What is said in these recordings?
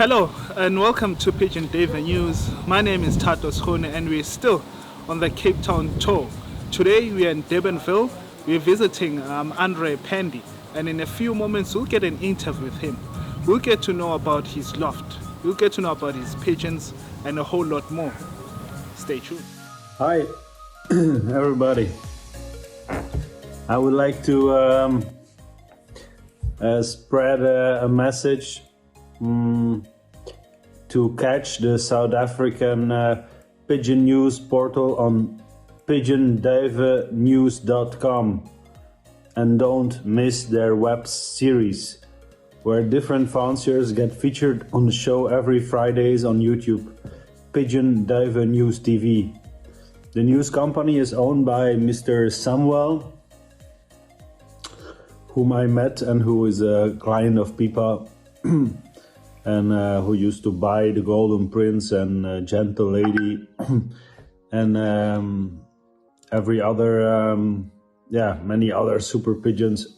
Hello and welcome to Pigeon Duiwe News. My name is Tato Schone and we're still on the Cape Town tour. Today we are in Durbanville. We're visiting Andre Pandy, and in a few moments we'll get an interview with him. We'll get to know about his loft, we'll get to know about his pigeons and a whole lot more. Stay tuned. Hi everybody. I would like to spread a message to catch the South African pigeon news portal on pigeonduiwenews.com, and don't miss their web series where different fanciers get featured on the show every Fridays on YouTube. Pigeon Duiwe News TV. The news company is owned by Mr. Samuel, whom I met and who is a client of Pipa and who used to buy the Golden Prince and Gentle Lady and every other, many other super pigeons.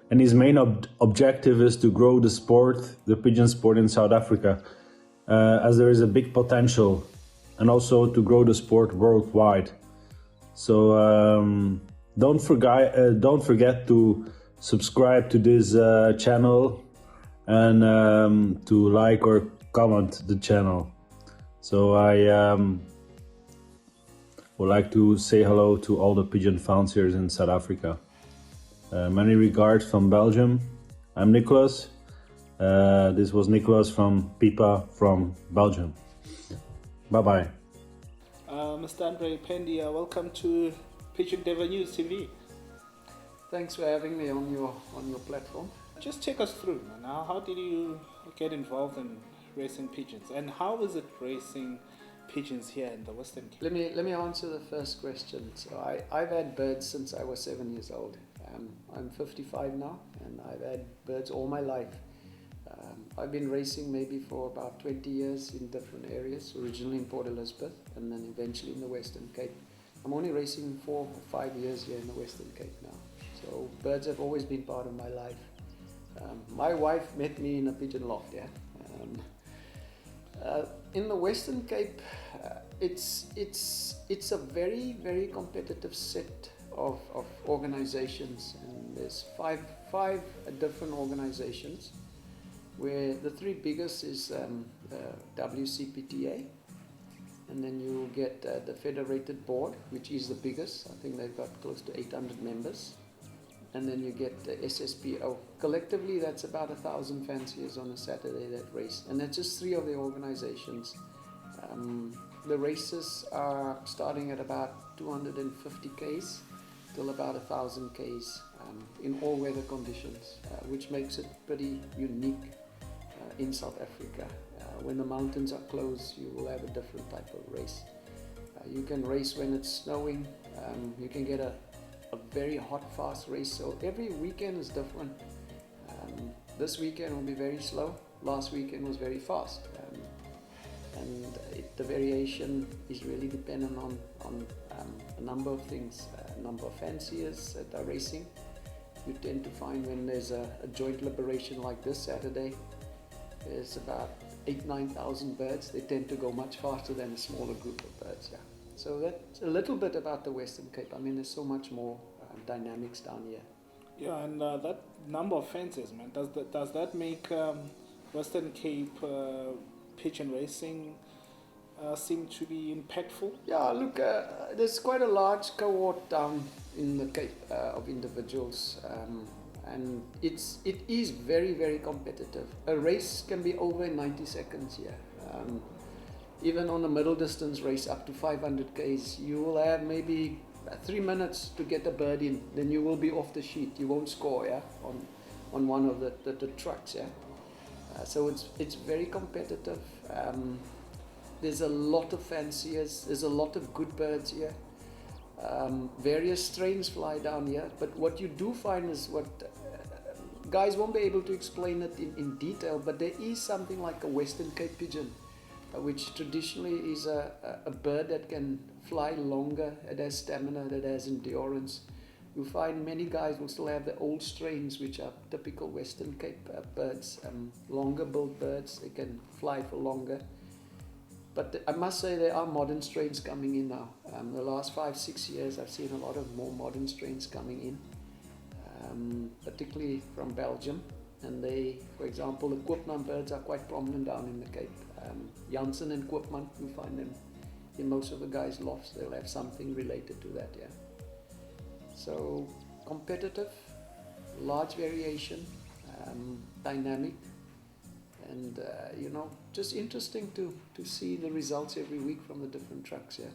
And his main objective is to grow the pigeon sport in South Africa, as there is a big potential, and also to grow the sport worldwide. So don't forget to subscribe to this channel and to like or comment the channel. So I would like to say hello to all the pigeon fanciers in South Africa. Many regards from Belgium. I'm Nicholas. This was Nicholas from Pipa from Belgium. Bye-bye. Mr. Andre Pandy, welcome to Pigeon Duiwe News TV. Thanks for having me on your platform. Just take us through now. How did you get involved in racing pigeons, and how is it racing pigeons here in the Western Cape? Let me answer the first question. So I've had birds since I was 7 years old. I'm 55 now, and I've had birds all my life. I've been racing maybe for about 20 years in different areas, originally in Port Elizabeth and then eventually in the Western Cape. I'm only racing 4 or 5 years here in the Western Cape now. So birds have always been part of my life. My wife met me in a pigeon loft, yeah. In the Western Cape, it's a very, very competitive set of organizations, and there's five different organizations, where the three biggest is WCPTA, and then you get the Federated Board, which is the biggest. I think they've got close to 800 members. And then you get the SSPO. Collectively, that's about 1,000 fanciers on a Saturday that race. And that's just three of the organizations. The races are starting at about 250 Ks till about 1,000 Ks in all weather conditions, which makes it pretty unique in South Africa. When the mountains are closed, you will have a different type of race. You can race when it's snowing. You can get a very hot, fast race. So every weekend is different. This weekend will be very slow. Last weekend was very fast. The variation is really dependent on a number of things. Number of fanciers that are racing. You tend to find when there's a joint liberation like this Saturday, there's about 8,000-9,000 birds. They tend to go much faster than a smaller group of birds. Yeah. So that's a little bit about the Western Cape. I mean, there's so much more dynamics down here. Yeah, and that number of fences, man, does that make Western Cape pigeon racing seem to be impactful? Yeah, look, there's quite a large cohort down in the Cape of individuals, and it is very, very competitive. A race can be over in 90 seconds here. Even on a middle distance race up to 500 Ks, you will have maybe 3 minutes to get a bird in, then you will be off the sheet. You won't score, yeah, on one of the trucks, yeah. So it's very competitive. There's a lot of fanciers. There's a lot of good birds here. Various strains fly down here, but what you do find is what guys won't be able to explain it in detail, but there is something like a Western Cape pigeon, which traditionally is a bird that can fly longer, it has stamina, that has endurance. you'll find many guys will still have the old strains, which are typical Western Cape birds, longer billed birds. They can fly for longer. But I must say there are modern strains coming in now. The last 5-6 years I've seen a lot of more modern strains coming in, particularly from Belgium. And they, for example, the Koopman birds are quite prominent down in the Cape. Janssen and Koopman, you find them in most of the guys' lofts. They'll have something related to that, yeah. So competitive, large variation, dynamic, and you know, just interesting to see the results every week from the different trucks, yeah.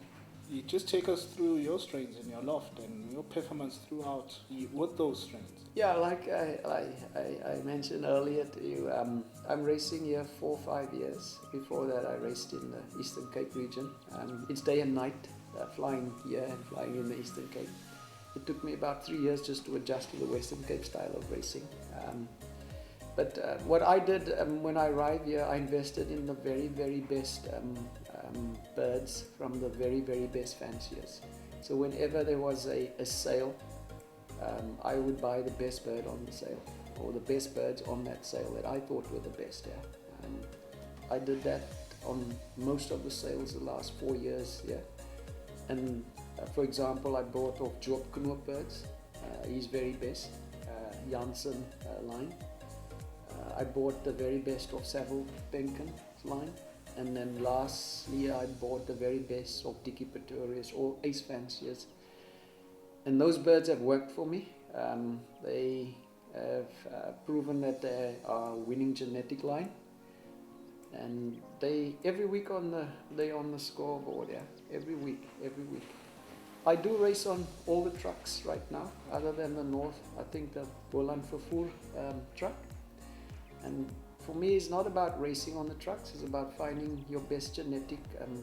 You just take us through your strains in your loft and your performance throughout with those strains. Yeah, like I mentioned earlier to you, I'm racing here 4 or 5 years. Before that I raced in the Eastern Cape region. It's day and night, flying here and flying in the Eastern Cape. It took me about 3 years just to adjust to the Western Cape style of racing. But what I did when I arrived here, I invested in the very, very best birds from the very, very best fanciers. So whenever there was a sale, I would buy the best bird on the sale, or the best birds on that sale that I thought were the best. Yeah. I did that on most of the sales the last 4 years. Yeah. And for example, I bought off Joop Knoop birds. He's very best. Janssen line. I bought the very best of Savile Penken's line. And then lastly, I bought the very best of Dickie Pretorius or Ace Fanciers. And those birds have worked for me. They have proven that they are a winning genetic line. And they every week on the scoreboard, yeah. Every week. I do race on all the trucks right now, other than the north. I think the Boland Vervoer truck. And for me, it's not about racing on the trucks. It's about finding your best genetic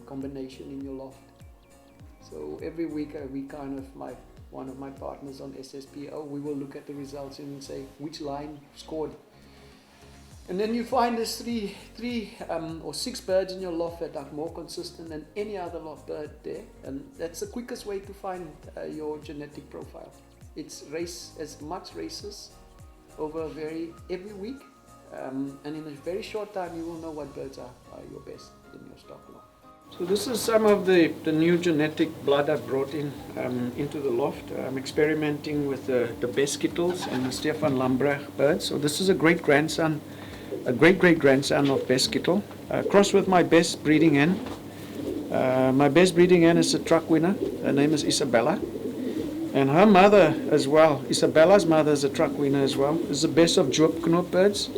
combination in your loft. So every week, one of my partners on SSPO, we will look at the results and say which line scored. And then you find there's three or 6 birds in your loft that are more consistent than any other loft bird there, and that's the quickest way to find your genetic profile. It's race as much races over every week, and in a very short time you will know what birds are your best in your stock loft. So this is some of the new genetic blood I've brought into the loft. I'm experimenting with the best Skittles and the Stefan Lambrecht birds. So this is a great great grandson of Best Skittle, crossed with my best breeding hen. My best breeding hen is a truck winner. Her name is Isabella, and her mother as well. Isabella's mother is a truck winner as well. It's the best of Joop Knoop birds.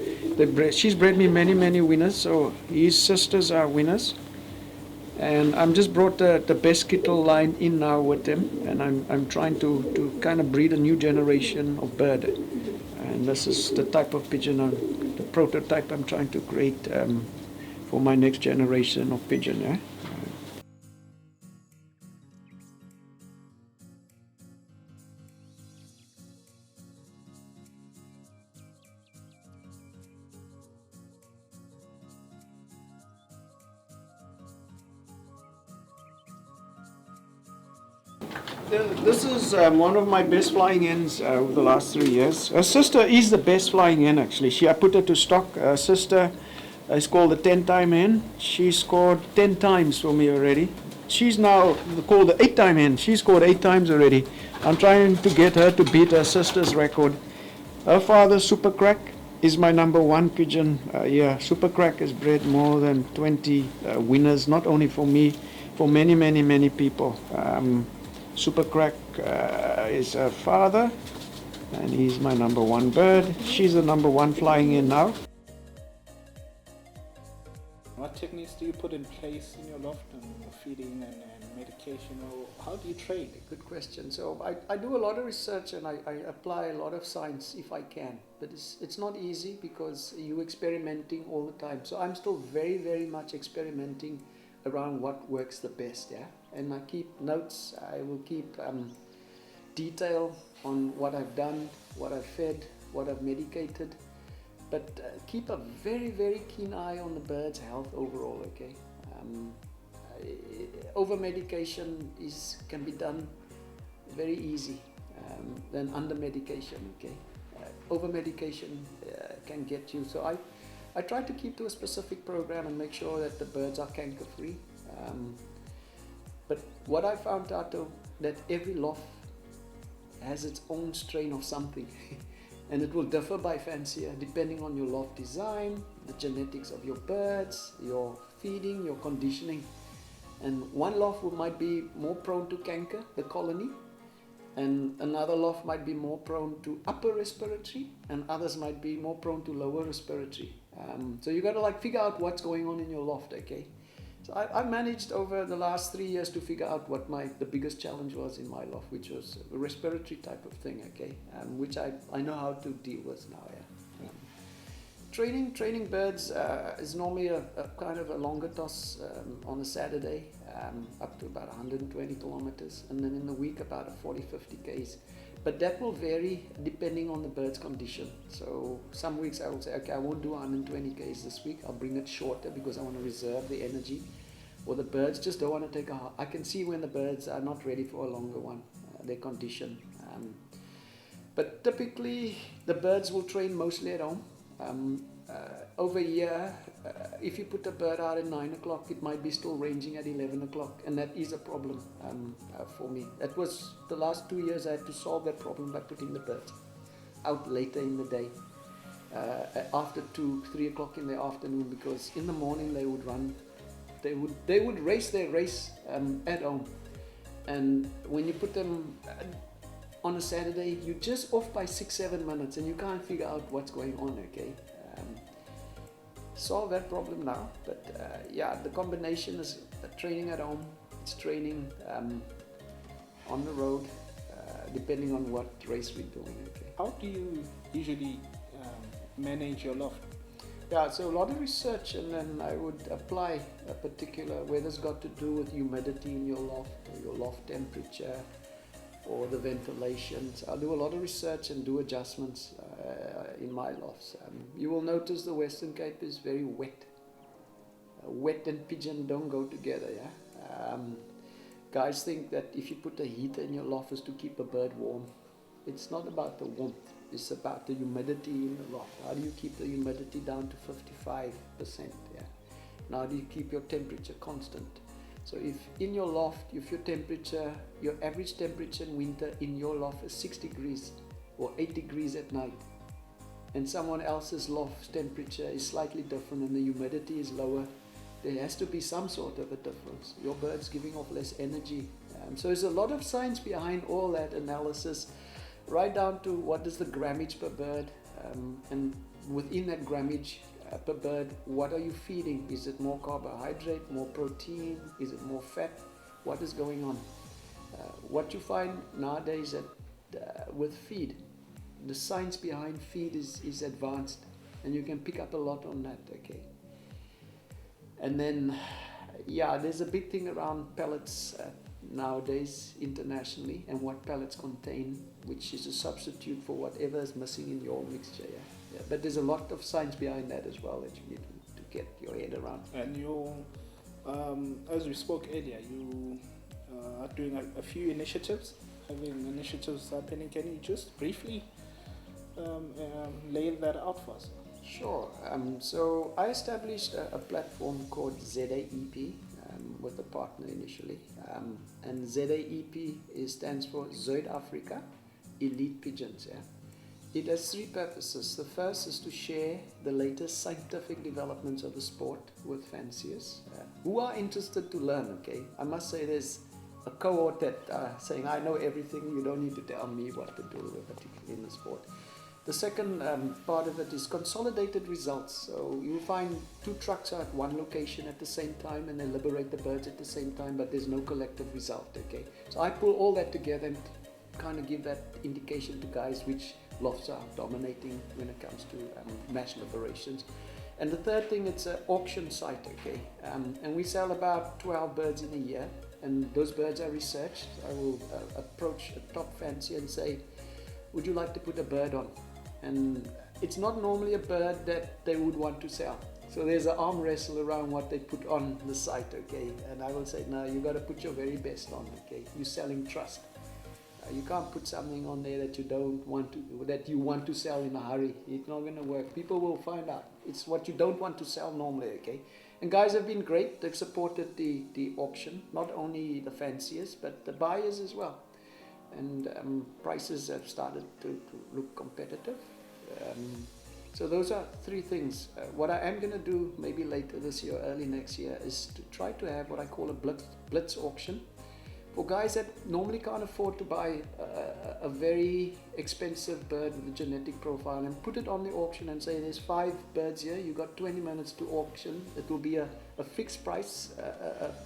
She's bred me many winners. So his sisters are winners, and I'm just brought the Best Skittle line in now with them, and I'm trying to kind of breed a new generation of bird. And this is the type of pigeon, the prototype I'm trying to create for my next generation of pigeon. Yeah? This is one of my best flying hens over the last 3 years. Her sister is the best flying hen actually. I put her to stock. Her sister is called the 10-time hen. She scored 10 times for me already. She's now called the 8-time hen. She scored 8 times already. I'm trying to get her to beat her sister's record. Her father, Super Crack, is my #1 pigeon. Super Crack has bred more than 20 winners, not only for me, for many people. Super Crack is her father, and he's my #1 bird. She's the #1 flying in now. What techniques do you put in place in your loft and feeding and medication, or how do you train? Good question. So I do a lot of research and I apply a lot of science if I can, but it's not easy because you're experimenting all the time. So I'm still very much experimenting around what works the best, yeah. And I keep notes. I will keep detail on what I've done, what I've fed, what I've medicated, but keep a very keen eye on the bird's health overall. Okay, over medication can be done very easy. than under medication, okay? Over medication can get you. So I try to keep to a specific program and make sure that the birds are canker free. But what I found out though, that every loft has its own strain of something. And it will differ by fancier depending on your loft design, the genetics of your birds, your feeding, your conditioning. And one loft might be more prone to canker, the colony, and another loft might be more prone to upper respiratory, and others might be more prone to lower respiratory. So you got to like figure out what's going on in your loft, okay? So I managed over the last 3 years to figure out what the biggest challenge was in my loft, which was a respiratory type of thing, okay? Which I know how to deal with now, yeah. Training birds is normally a kind of a longer toss on a Saturday, up to about 120 kilometers, and then in the week about a 40-50 k's. But that will vary depending on the bird's condition. So some weeks I will say, okay, I won't do 120 k's this week. I'll bring it shorter because I want to reserve the energy. Or the birds just don't want to take I can see when the birds are not ready for a longer one, their condition. But typically the birds will train mostly at home. Over a year, if you put a bird out at 9 o'clock, it might be still ranging at 11 o'clock, and that is a problem for me. That was the last 2 years I had to solve that problem by putting the birds out later in the day, after 2-3 o'clock in the afternoon, because in the morning they would run, they would race their race at home, and when you put them on a Saturday, you're just off by 6-7 minutes, and you can't figure out what's going on, okay? Solve that problem now, but yeah, the combination is training at home, it's training on the road, depending on what race we're doing, okay? How do you usually manage your loft? Yeah, so a lot of research, and then I would apply a particular, whether it's got to do with humidity in your loft, or your loft temperature, or the ventilation. So I'll do a lot of research and do adjustments in my lofts. You will notice the Western Cape is very wet. Wet and pigeon don't go together, yeah? Guys think that if you put a heater in your loft is to keep a bird warm. It's not about the warmth, it's about the humidity in the loft. How do you keep the humidity down to 55%, yeah? And how do you keep your temperature constant? So if in your loft, if your temperature, your average temperature in winter in your loft is 6 degrees or 8 degrees at night, and someone else's loft temperature is slightly different and the humidity is lower, there has to be some sort of a difference. Your bird's giving off less energy. So there's a lot of science behind all that analysis, right down to what is the grammage per bird, and within that grammage per bird, what are you feeding? Is it more carbohydrate, more protein? Is it more fat? What is going on? What you find nowadays with feed, the science behind feed is advanced, and you can pick up a lot on that, okay? And then, yeah, there's a big thing around pellets nowadays internationally, and what pellets contain, which is a substitute for whatever is missing in your mixture, yeah? Yeah, but there's a lot of science behind that as well that you need to get your head around. And you, as we spoke earlier, you are doing a few initiatives, having initiatives happening. Can you just briefly lay that out for us? Sure. So I established a platform called ZAEP with a partner initially. And ZAEP stands for Zuid-Afrika Elite Pigeons. Yeah? It has 3 purposes. The first is to share the latest scientific developments of the sport with fanciers who are interested to learn, okay? I must say there's a cohort that saying, I know everything, you don't need to tell me what to do, particularly in the sport. The second part of it is consolidated results. So you'll find 2 trucks are at one location at the same time and they liberate the birds at the same time, but there's no collective result, okay? So I pull all that together and kind of give that indication to guys which lofts are dominating when it comes to mass liberations. And the third thing, it's an auction site, okay? And we sell about 12 birds in a year, and those birds are researched. I will approach a top fancier and say, would you like to put a bird on? And it's not normally a bird that they would want to sell. So there's an arm wrestle around what they put on the site, okay? And I will say, no, you got to put your very best on, okay? You're selling trust. You can't put something on there that you don't want to, that you want to sell in a hurry. It's not going to work. People will find out. It's what you don't want to sell normally, okay? And guys have been great. They've supported the auction, not only the fanciers, but the buyers as well. And prices have started to look competitive. So those are three things. What I am going to do maybe later this year, early next year, is to try to have what I call a blitz auction. For guys that normally can't afford to buy a very expensive bird with a genetic profile and put it on the auction and say there's 5 birds here, you got 20 minutes to auction, it will be a fixed price,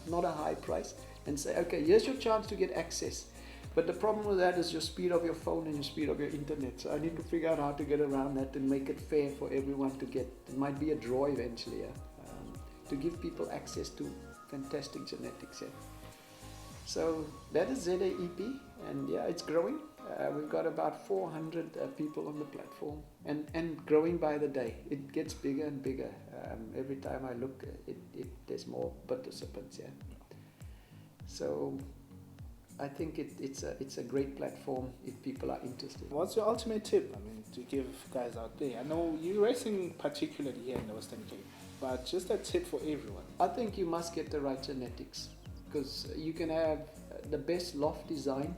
not a high price, and say, okay, here's your chance to get access. But the problem with that is your speed of your phone and your speed of your internet. So I need to figure out how to get around that and make it fair for everyone to get. It might be a draw eventually, to give people access to fantastic genetics. So that is ZAEP, and yeah, it's growing. We've got about 400 people on the platform, and growing by the day. It gets bigger and bigger. Every time I look, there's more participants. So I think it's a great platform if people are interested. What's your ultimate tip, to give guys out there? I know you're racing particularly here in the Western Cape, but just a tip for everyone. I think you must get the right genetics, because you can have the best loft design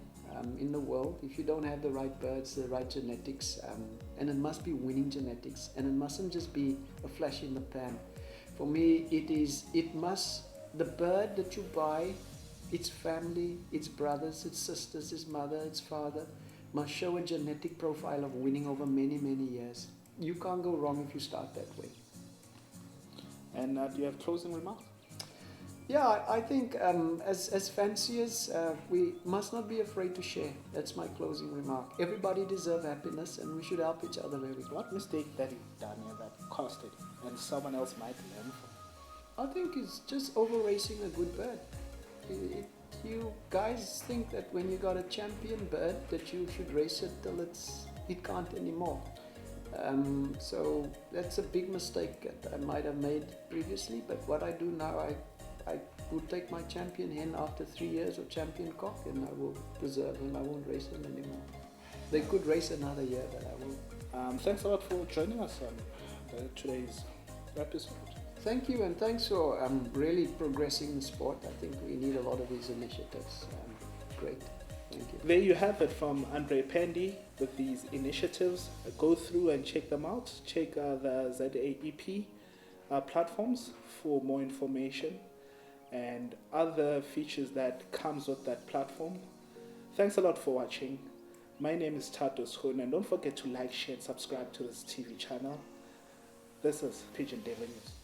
in the world. If you don't have the right birds, the right genetics, and it must be winning genetics, and it mustn't just be a flash in the pan. For me, the bird that you buy, its family, its brothers, its sisters, its mother, its father, must show a genetic profile of winning over many, many years. You can't go wrong if you start that way. And do you have closing remarks? Yeah, I think as fanciers, we must not be afraid to share. That's my closing remark. Everybody deserves happiness, and we should help each other where we can. What mistake that you've done here that costed and someone else might learn from? I think it's just over racing a good bird. You guys think that when you got a champion bird that you should race it till it can't anymore. So that's a big mistake that I might have made previously. But what I do now, I will take my champion hen after 3 years, or champion cock, and I will preserve him. I won't race him anymore. They could race another year, but I won't. Thanks a lot for joining us on today's episode. Thank you, and thanks for really progressing the sport. I think we need a lot of these initiatives. Great. Thank you. There you have it from Andre Pandy with these initiatives. Go through and check them out. Check the ZAEP platforms for more information and other features that comes with that platform. Thanks a lot for watching. My name is Tatos Hun, and don't forget to like, share, and subscribe to this TV channel. This is Pigeon Duiwe News.